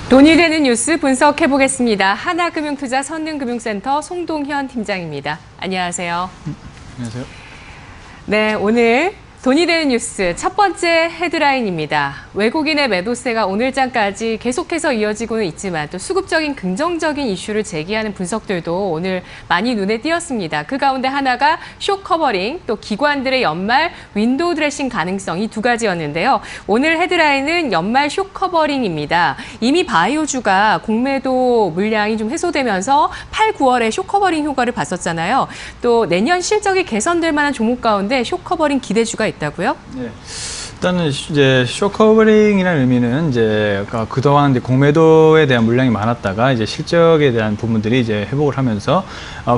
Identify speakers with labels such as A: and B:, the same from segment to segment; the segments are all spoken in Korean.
A: 돈이 되는 뉴스 분석해보겠습니다. 하나금융투자 선능금융센터 송동현 팀장입니다. 안녕하세요.
B: 안녕하세요.
A: 네, 오늘 돈이 되는 뉴스 첫 번째 헤드라인입니다. 외국인의 매도세가 오늘장까지 계속해서 이어지고는 있지만 또 수급적인 긍정적인 이슈를 제기하는 분석들도 오늘 많이 눈에 띄었습니다. 그 가운데 하나가 숏 커버링, 또 기관들의 연말 윈도우 드레싱 가능성 이 두 가지였는데요. 오늘 헤드라인은 연말 숏 커버링입니다. 이미 바이오주가 공매도 물량이 좀 해소되면서 8, 9월에 숏 커버링 효과를 봤었잖아요. 또 내년 실적이 개선될 만한 종목 가운데 숏 커버링 기대주가 있다고요?
B: 네. 일단은 이제 숏 커버링이라는 의미는 이제 그동안 이제 공매도에 대한 물량이 많았다가 이제 실적에 대한 부분들이 이제 회복을 하면서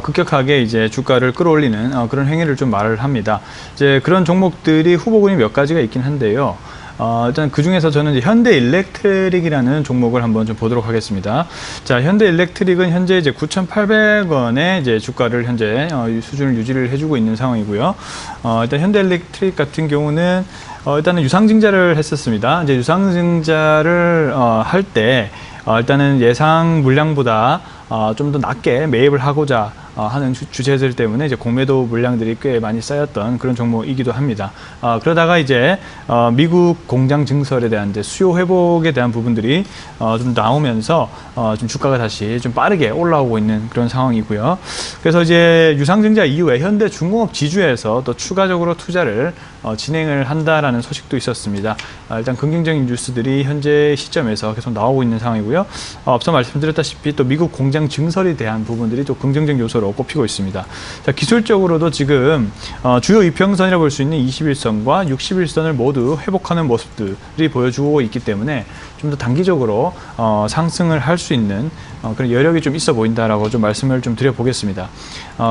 B: 급격하게 이제 주가를 끌어올리는 그런 행위를 좀 말을 합니다. 이제 그런 종목들이 후보군이 몇 가지가 있긴 한데요. 일단 그 중에서 저는 이제 현대일렉트릭이라는 종목을 한번 좀 보도록 하겠습니다. 자, 현대일렉트릭은 현재 이제 9,800원의 이제 주가를 현재 수준을 유지를 해주고 있는 상황이고요. 일단 현대일렉트릭 같은 경우는 일단은 유상증자를 했었습니다. 이제 유상증자를 할 때 일단은 예상 물량보다 좀 더 낮게 매입을 하고자 하는 주체들 때문에 이제 공매도 물량들이 꽤 많이 쌓였던 그런 종목이기도 합니다. 그러다가 이제 미국 공장 증설에 대한 이제 수요 회복에 대한 부분들이 좀 나오면서 좀 주가가 다시 좀 빠르게 올라오고 있는 그런 상황이고요. 그래서 이제 유상증자 이후에 현대중공업 지주에서 또 추가적으로 투자를 진행을 한다라는 소식도 있었습니다. 일단 긍정적인 뉴스들이 현재 시점에서 계속 나오고 있는 상황이고요. 앞서 말씀드렸다시피 또 미국 공장 증설에 대한 부분들이 또 긍정적 요소로 꼽히고 있습니다. 자, 기술적으로도 지금 주요 이평선이라 볼 수 있는 21선과 61선을 모두 회복하는 모습들이 보여주고 있기 때문에 좀 더 단기적으로 상승을 할 수 있는 그런 여력이 좀 있어 보인다라고 좀 말씀을 좀 드려보겠습니다.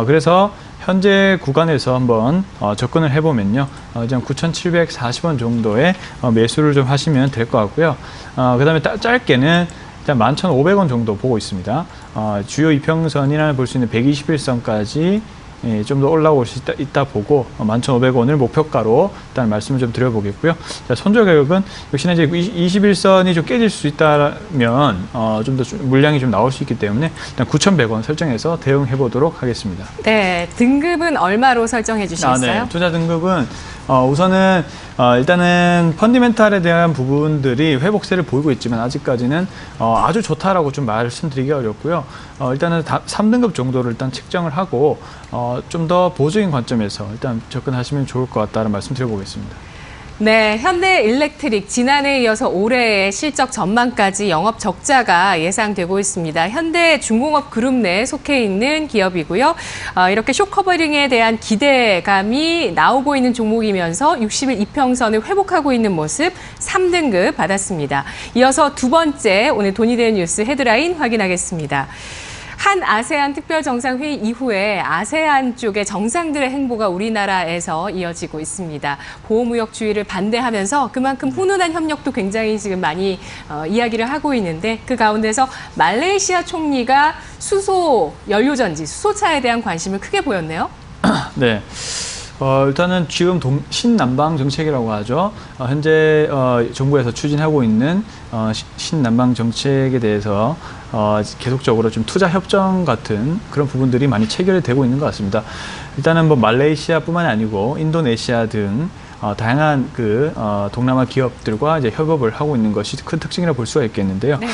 B: 그래서 현재 구간에서 한번 접근을 해보면요. 이제 9,740원 정도의 매수를 좀 하시면 될 것 같고요. 그 다음에 짧게는 일단 11,500원 정도 보고 있습니다. 주요 이평선이라 볼 수 있는 121선까지 좀 더 올라올 수 있다 보고 11,500원을 목표가로 일단 말씀을 좀 드려보겠고요. 자, 손절 가격은 역시나 이제 21선이 좀 깨질 수 있다면 좀 더 물량이 좀 나올 수 있기 때문에 일단 9,100원 설정해서 대응해 보도록 하겠습니다.
A: 네, 등급은 얼마로 설정해 주시겠어요?
B: 네, 투자 등급은 우선은 일단은 펀디멘탈에 대한 부분들이 회복세를 보이고 있지만 아직까지는 아주 좋다라고 좀 말씀드리기 어렵고요. 일단은 3등급 정도를 일단 측정을 하고 좀 더 보수적인 관점에서 일단 접근하시면 좋을 것 같다는 말씀 드려보겠습니다.
A: 네, 현대일렉트릭 지난해에 이어서 올해의 실적 전망까지 영업 적자가 예상되고 있습니다. 현대중공업 그룹 내에 속해 있는 기업이고요. 이렇게 숏커버링에 대한 기대감이 나오고 있는 종목이면서 60일 이평선을 회복하고 있는 모습 3등급 받았습니다. 이어서 두 번째 오늘 돈이 되는 뉴스 헤드라인 확인하겠습니다. 한 아세안 특별정상회의 이후에 아세안 쪽의 정상들의 행보가 우리나라에서 이어지고 있습니다. 보호무역주의를 반대하면서 그만큼 훈훈한 협력도 굉장히 지금 많이 이야기를 하고 있는데 그 가운데서 말레이시아 총리가 수소 연료전지, 수소차에 대한 관심을 크게 보였네요.
B: 네. 일단은 지금 신남방 정책이라고 하죠. 현재 정부에서 추진하고 있는 신남방 정책에 대해서 계속적으로 좀 투자 협정 같은 그런 부분들이 많이 체결이 되고 있는 것 같습니다. 일단은 뭐 말레이시아뿐만이 아니고 인도네시아 등 다양한 동남아 기업들과 이제 협업을 하고 있는 것이 큰 특징이라 볼 수가 있겠는데요. 네.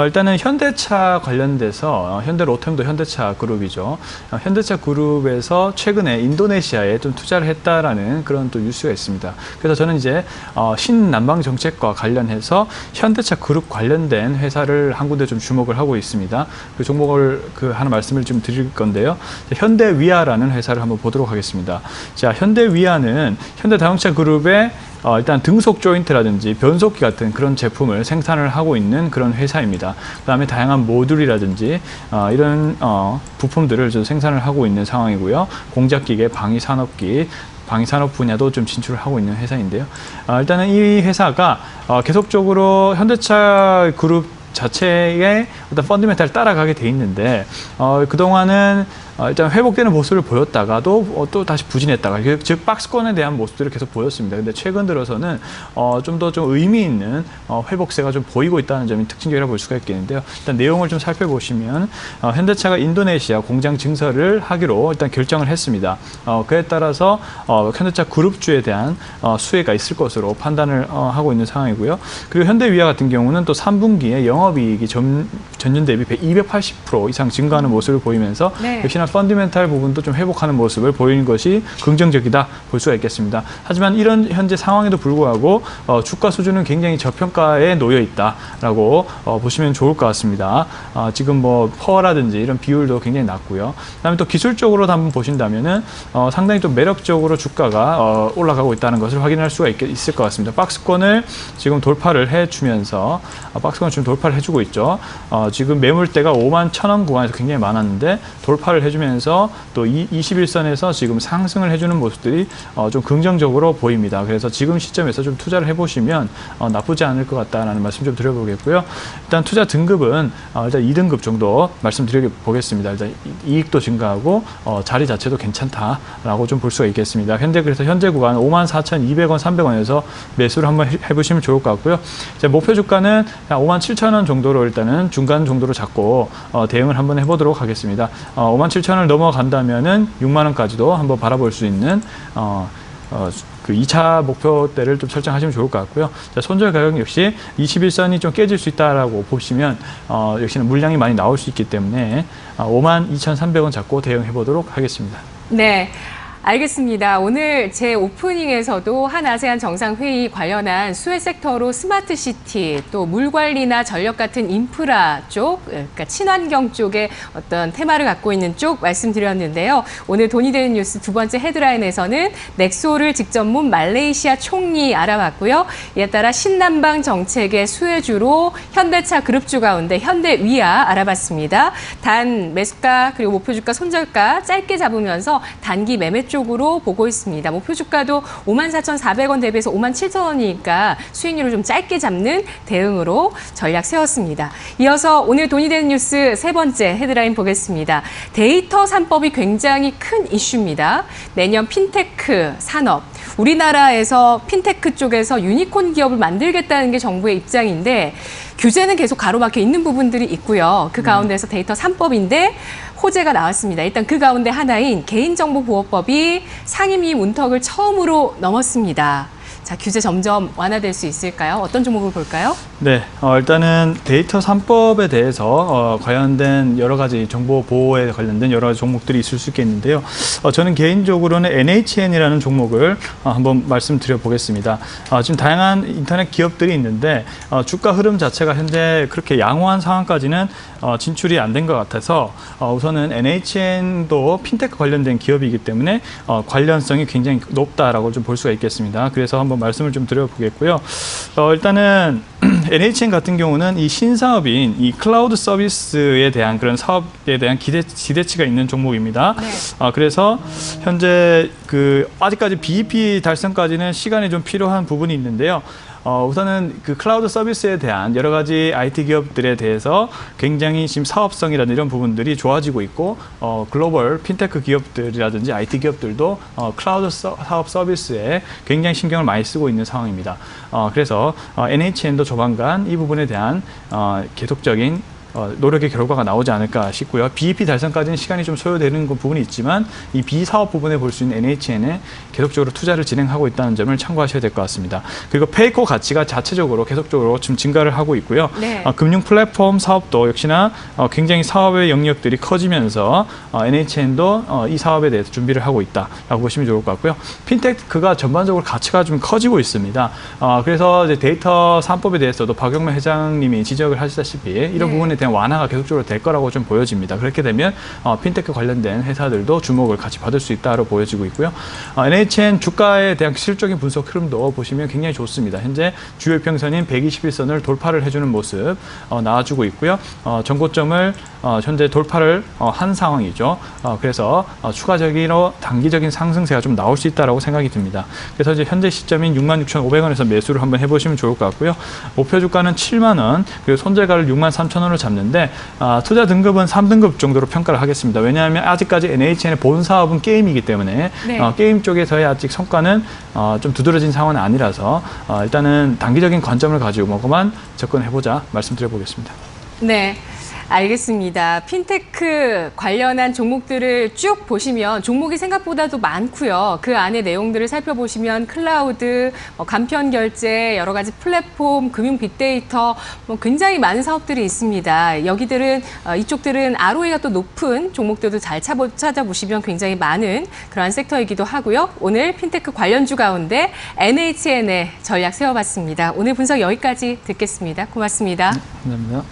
B: 일단은 현대차 관련돼서 현대로템도 현대차 그룹이죠. 현대차 그룹에서 최근에 인도네시아에 좀 투자를 했다라는 그런 또 뉴스가 있습니다. 그래서 저는 이제 신남방 정책과 관련해서 현대차 그룹 관련된 회사를 한 군데 좀 주목을 하고 있습니다. 그 종목을 하나 말씀을 좀 드릴 건데요. 현대위아라는 회사를 한번 보도록 하겠습니다. 자, 현대위아는 현대자동차 그룹의 일단 등속 조인트라든지 변속기 같은 그런 제품을 생산을 하고 있는 그런 회사입니다. 그다음에 다양한 모듈이라든지 이런 부품들을 좀 생산을 하고 있는 상황이고요. 공작기계, 방위산업기, 방위산업 분야도 좀 진출을 하고 있는 회사인데요. 일단은 이 회사가 계속적으로 현대차 그룹 자체의 어떤 펀더멘탈을 따라가게 돼 있는데 그동안은 일단 회복되는 모습을 보였다가도 또 다시 부진했다가 즉 박스권에 대한 모습들을 계속 보였습니다. 근데 최근 들어서는 좀 더 좀 의미 있는 회복세가 좀 보이고 있다는 점이 특징적이라고 볼 수가 있겠는데요. 일단 내용을 좀 살펴보시면 현대차가 인도네시아 공장 증설을 하기로 일단 결정을 했습니다. 그에 따라서 현대차 그룹주에 대한 수혜가 있을 것으로 판단을 하고 있는 상황이고요. 그리고 현대위아 같은 경우는 또 3분기에 영업이익이 전년 대비 280% 이상 증가하는 모습을 보이면서
A: 네.
B: 역시나 펀더멘탈 부분도 좀 회복하는 모습을 보이는 것이 긍정적이다 볼 수가 있겠습니다. 하지만 이런 현재 상황에도 불구하고 주가 수준은 굉장히 저평가에 놓여 있다라고 보시면 좋을 것 같습니다. 지금 뭐 퍼라든지 이런 비율도 굉장히 낮고요. 그다음에 또 기술적으로도 한번 보신다면은 상당히 또 매력적으로 주가가 올라가고 있다는 것을 확인할 수가 있을 것 같습니다. 박스권을 지금 돌파를 해주면서 박스권을 지금 돌파를 해주고 있죠. 지금 매물대가 51,000원 구간에서 굉장히 많았는데 돌파를 해주면서 또 21선에서 지금 상승을 해주는 모습들이 좀 긍정적으로 보입니다. 그래서 지금 시점에서 좀 투자를 해보시면 나쁘지 않을 것 같다라는 말씀 좀 드려보겠고요. 일단 투자 등급은 일단 2등급 정도 말씀드려보겠습니다. 일단 이익도 증가하고 자리 자체도 괜찮다라고 좀 볼 수가 있겠습니다. 그래서 현재 구간 54,200원, 300원에서 매수를 한번 해보시면 좋을 것 같고요. 목표 주가는 57,000원 정도로 일단은 중간 정도로 잡고 대응을 한번 해보도록 하겠습니다. 57,000원을 넘어간다면은 6만 원까지도 한번 바라볼 수 있는 그 2차 목표대를 좀 설정하시면 좋을 것 같고요. 자, 손절 가격 역시 21선이 좀 깨질 수 있다라고 보시면 역시나 물량이 많이 나올 수 있기 때문에 52,300원 잡고 대응해 보도록 하겠습니다.
A: 네. 알겠습니다. 오늘 제 오프닝에서도 한아세안 정상회의 관련한 수혜 섹터로 스마트시티, 또 물관리나 전력 같은 인프라 쪽, 그러니까 친환경 쪽의 어떤 테마를 갖고 있는 쪽 말씀드렸는데요. 오늘 돈이 되는 뉴스 두 번째 헤드라인에서는 넥소를 직접 문 말레이시아 총리 알아봤고요. 이에 따라 신남방 정책의 수혜주로 현대차 그룹주 가운데 현대위아 알아봤습니다. 단 매수가 그리고 목표 주가 손절가 짧게 잡으면서 단기 매매 쪽으로 보고 있습니다. 목표 주가도 54,400원 대비해서 57,000원이니까 수익률을 좀 짧게 잡는 대응으로 전략 세웠습니다. 이어서 오늘 돈이 되는 뉴스 세 번째 헤드라인 보겠습니다. 데이터 3법이 굉장히 큰 이슈입니다. 내년 핀테크 산업, 우리나라에서 핀테크 쪽에서 유니콘 기업을 만들겠다는 게 정부의 입장인데 규제는 계속 가로막혀 있는 부분들이 있고요. 그 가운데서 데이터 3법인데 호재가 나왔습니다. 일단 그 가운데 하나인 개인정보보호법이 상임위 문턱을 처음으로 넘었습니다. 자, 규제 점점 완화될 수 있을까요? 어떤 종목을 볼까요?
B: 네, 일단은 데이터 3법에 대해서 관련된 여러 가지 정보 보호에 관련된 여러 가지 종목들이 있을 수 있겠는데요. 저는 개인적으로는 NHN이라는 종목을 한번 말씀드려 보겠습니다. 지금 다양한 인터넷 기업들이 있는데 주가 흐름 자체가 현재 그렇게 양호한 상황까지는 진출이 안 된 것 같아서 우선은 NHN도 핀테크 관련된 기업이기 때문에 관련성이 굉장히 높다라고 좀 볼 수가 있겠습니다. 그래서 한번 말씀을 좀 드려보겠고요. 일단은 NHN 같은 경우는 이 신사업인 이 클라우드 서비스에 대한 그런 사업에 대한 기대치가 있는 종목입니다.
A: 네.
B: 그래서 현재 아직까지 BEP 달성까지는 시간이 좀 필요한 부분이 있는데요. 우선은 그 클라우드 서비스에 대한 여러 가지 IT 기업들에 대해서 굉장히 지금 사업성이라든지 이런 부분들이 좋아지고 있고, 글로벌 핀테크 기업들이라든지 IT 기업들도 클라우드 사업 서비스에 굉장히 신경을 많이 쓰고 있는 상황입니다. 그래서 NHN도 조만간 이 부분에 대한 계속적인 노력의 결과가 나오지 않을까 싶고요. BEP 달성까지는 시간이 좀 소요되는 부분이 있지만 이 비사업 부분에 볼 수 있는 NHN에 계속적으로 투자를 진행하고 있다는 점을 참고하셔야 될 것 같습니다. 그리고 페이코 가치가 자체적으로 계속적으로 지금 증가를 하고 있고요.
A: 네.
B: 금융 플랫폼 사업도 역시나 굉장히 사업의 영역들이 커지면서 NHN도 이 사업에 대해서 준비를 하고 있다라고 보시면 좋을 것 같고요. 핀테크가 전반적으로 가치가 좀 커지고 있습니다. 그래서 이제 데이터 3법에 대해서도 박영만 회장님이 지적을 하시다시피 이런 부분에 대한 완화가 계속적으로 될 거라고 좀 보여집니다. 그렇게 되면 핀테크 관련된 회사들도 주목을 같이 받을 수 있다로 보여지고 있고요. NHN 주가에 대한 실적인 분석 흐름도 보시면 굉장히 좋습니다. 현재 주요 평선인 121선을 돌파를 해주는 모습 나와주고 있고요. 전고점을 현재 돌파를 한 상황이죠. 그래서 추가적으로 단기적인 상승세가 좀 나올 수 있다라고 생각이 듭니다. 그래서 이제 현재 시점인 66,500원에서 매수를 한번 해보시면 좋을 것 같고요. 목표 주가는 7만 원, 그리고 손절가를 63,000원으로 잡는데 투자 등급은 3등급 정도로 평가를 하겠습니다. 왜냐하면 아직까지 NHN의 본 사업은 게임이기 때문에
A: 네.
B: 게임 쪽에서의 아직 성과는 좀 두드러진 상황은 아니라서 일단은 단기적인 관점을 가지고만 접근해보자 말씀드려보겠습니다.
A: 네. 알겠습니다. 핀테크 관련한 종목들을 쭉 보시면 종목이 생각보다도 많고요. 그 안에 내용들을 살펴보시면 클라우드, 간편 결제, 여러 가지 플랫폼, 금융 빅데이터 굉장히 많은 사업들이 있습니다. 이쪽들은 ROE가 또 높은 종목들도 잘 찾아보시면 굉장히 많은 그러한 섹터이기도 하고요. 오늘 핀테크 관련주 가운데 NHN의 전략 세워봤습니다. 오늘 분석 여기까지 듣겠습니다. 고맙습니다.
B: 감사합니다.